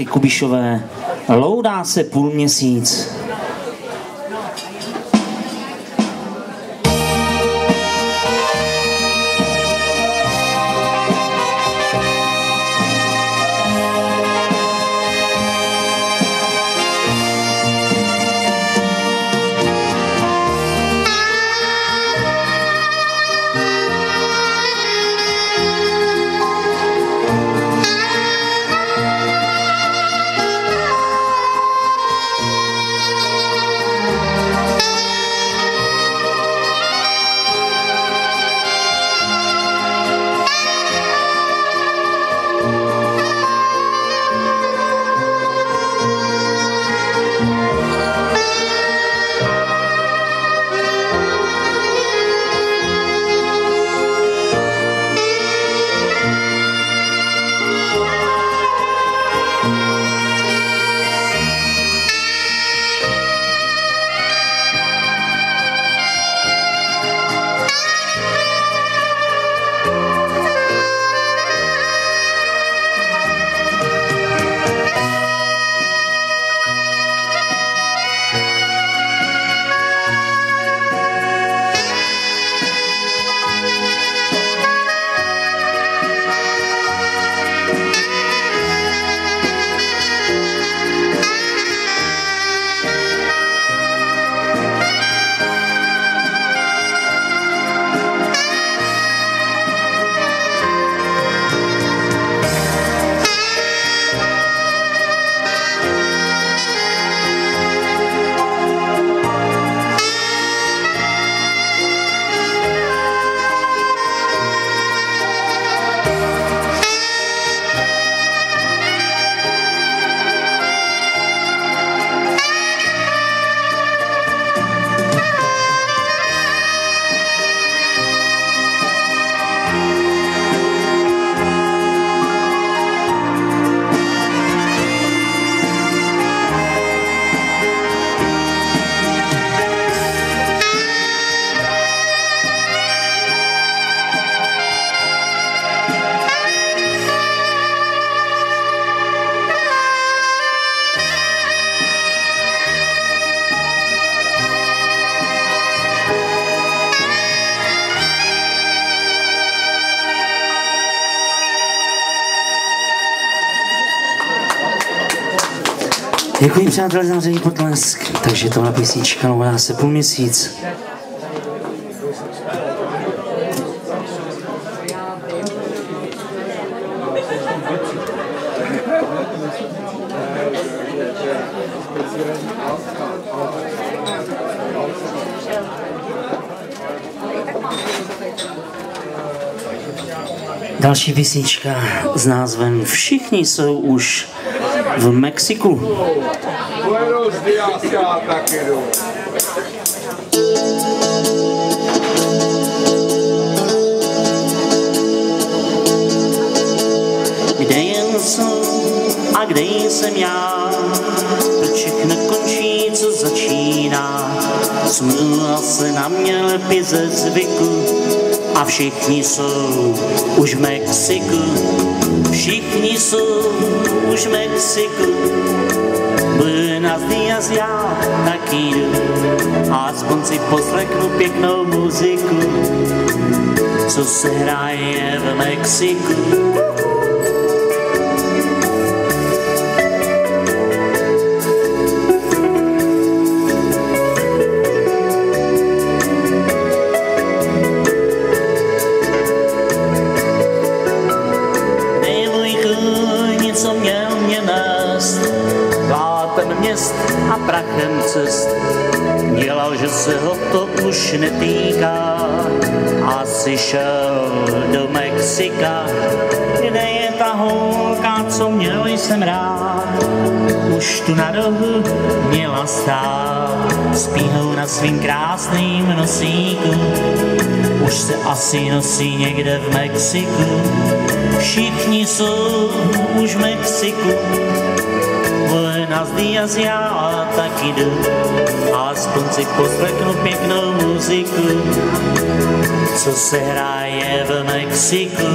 Kubišové, loudá se půlměsíc. Děkuji, přátelé, za vřelý potlesk. Takže tohle písnička loudá se půlměsíc. Další písnička s názvem Všichni jsou už v Mexiku. Buenos días, já taky jdu. Kde jen jsou a kde jsem já, proč všechno končí, co začíná. Smůla se na mě lepí ze zvyku a všichni jsou už v Mexiku. Všichni jsou už v Mexiku. Buenos días, já taky jdu. Aspoň si poslechnu pěknou muziku, co se hraje v Mexiku. Měst a prachem cest dělal, že se ho to už netýká. Asi šel do Mexika, kde je ta holka, co měl jsem rád. Už tu na rohu měla stát, spíhou na svým krásným nosíku. Už se asi nosí někde v Mexiku. Všichni jsou už v Mexiku. Buenos días, já taky jdu, aspoň si poslechnu pěknou muziku, co se hraje v Mexiku.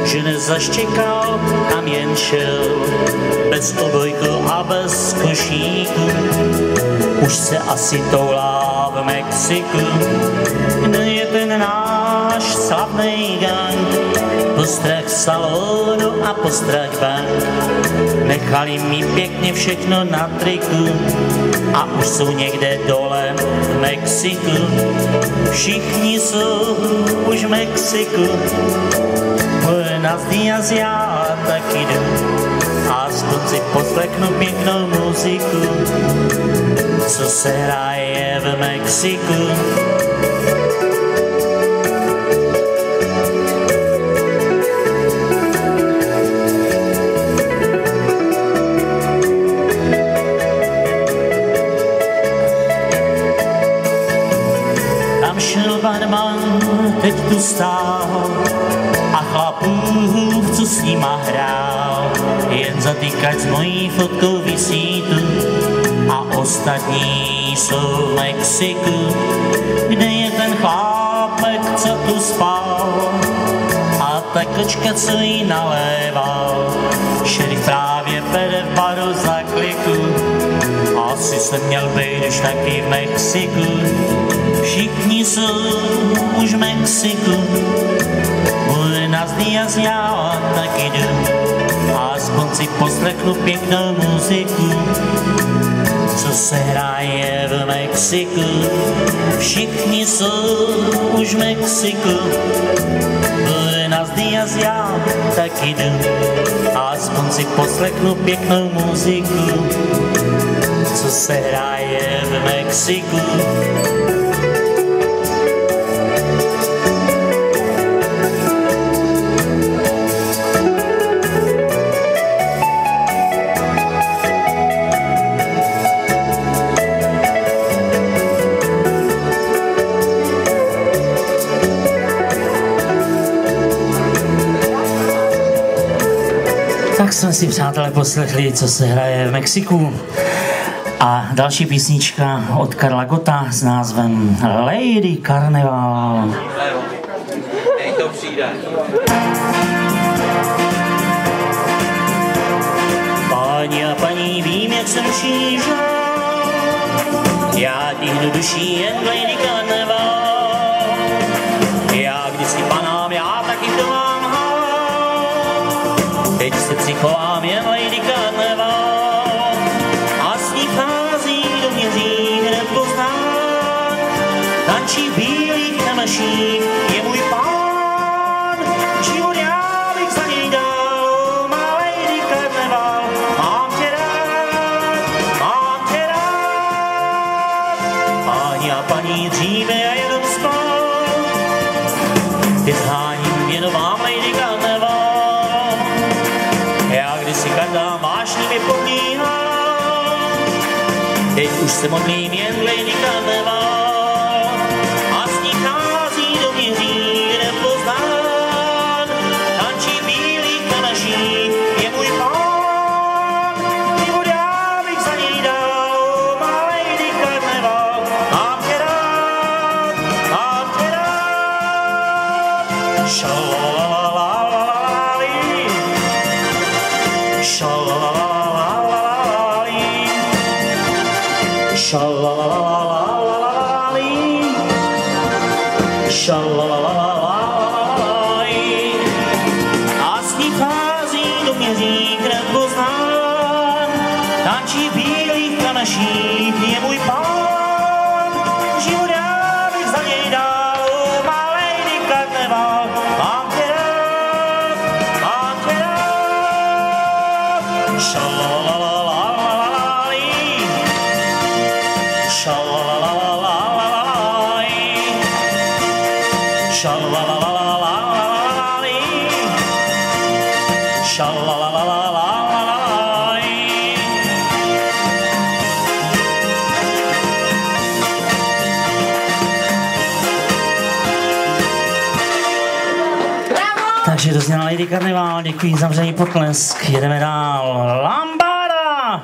že nezaštěkal, kam jen šel, bez obojku a bez košíku. Už se asi toulá v Mexiku, kde je ten náš slavný gang. Postrach salonu a postrach bank, nechali mi pěkně všechno na triku a už jsou někde dole v Mexiku. Všichni jsou už v Mexiku, Buenos días, já taky jdu a aspoň si poslechnu pěknou muziku, co se hraje v Mexiku. Barman teď tu stál a chlapů, co s nima hrál, jen zatýkač s mojí fotkou visí tu a ostatní jsou v Mexiku. Kde je ten chlápek, co tu spal a ta kočka, co jí naléval? Šerif právě pere v baru za kliku, asi jsem měl být už taky v Mexiku. Všichni jsou už v Mexiku, Buenos días, já taky jdu a aspoň si poslechnu pěknou muziku, co se hraje v Mexiku. Všichni jsou už v Mexiku, Buenos días, já taky jdu a aspoň si poslechnu pěknou muziku, co se hraje v Mexiku. Tak jsme si, přátelé, poslechli, co se hraje v Mexiku. A další písnička od Karla Gotta s názvem Lady Carnival. To přijde. Páni a paní, vím, jak jsem šířil, já tíhnu duší jen Lady Carnival. Já kdysi panám, já taky to mám hál, teď se cichovám jen Lady Carnival. A s ní vchází do měří hned poznán, tančí v bílých namaších je můj pán. Život já bych za něj dal, má Lady Carnival, mám tě rád, mám tě rád. Páni a paní, dříve já jenom spal, teď háním věnovám Lady Carnival. Já kdysi každá vášní mi podlíhal, teď už se modlím jen Lady Carnival. A s ní chází do měří nepoznán, tančí v bílých kanaších je můj pán. Život já bych za něj dal, má Lady Carnival, mám tě rád, mám tě rád. Šalalalalalalali, šalalalalalalali, šalalalalalalali, šalalalalalalali. A s ní vchází do měřík nepoznán, tančí v bílých kanaších je můj pán. Život já bych za něj dal, má Lady Carnival, mám tě rád, mám tě rád. Šalalalalalalali, šalalalalalalali, šalalalalalalali, šalalalalalalali. Takže dozněla Lady Carnival, děkuji za vřelý potlesk, jedeme dál. Lambada!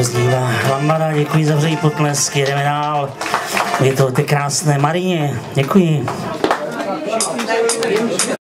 rozdívá Lambada, děkuji za vřej potlesk, jedeme dál. Je to ty krásné Marině, děkuji.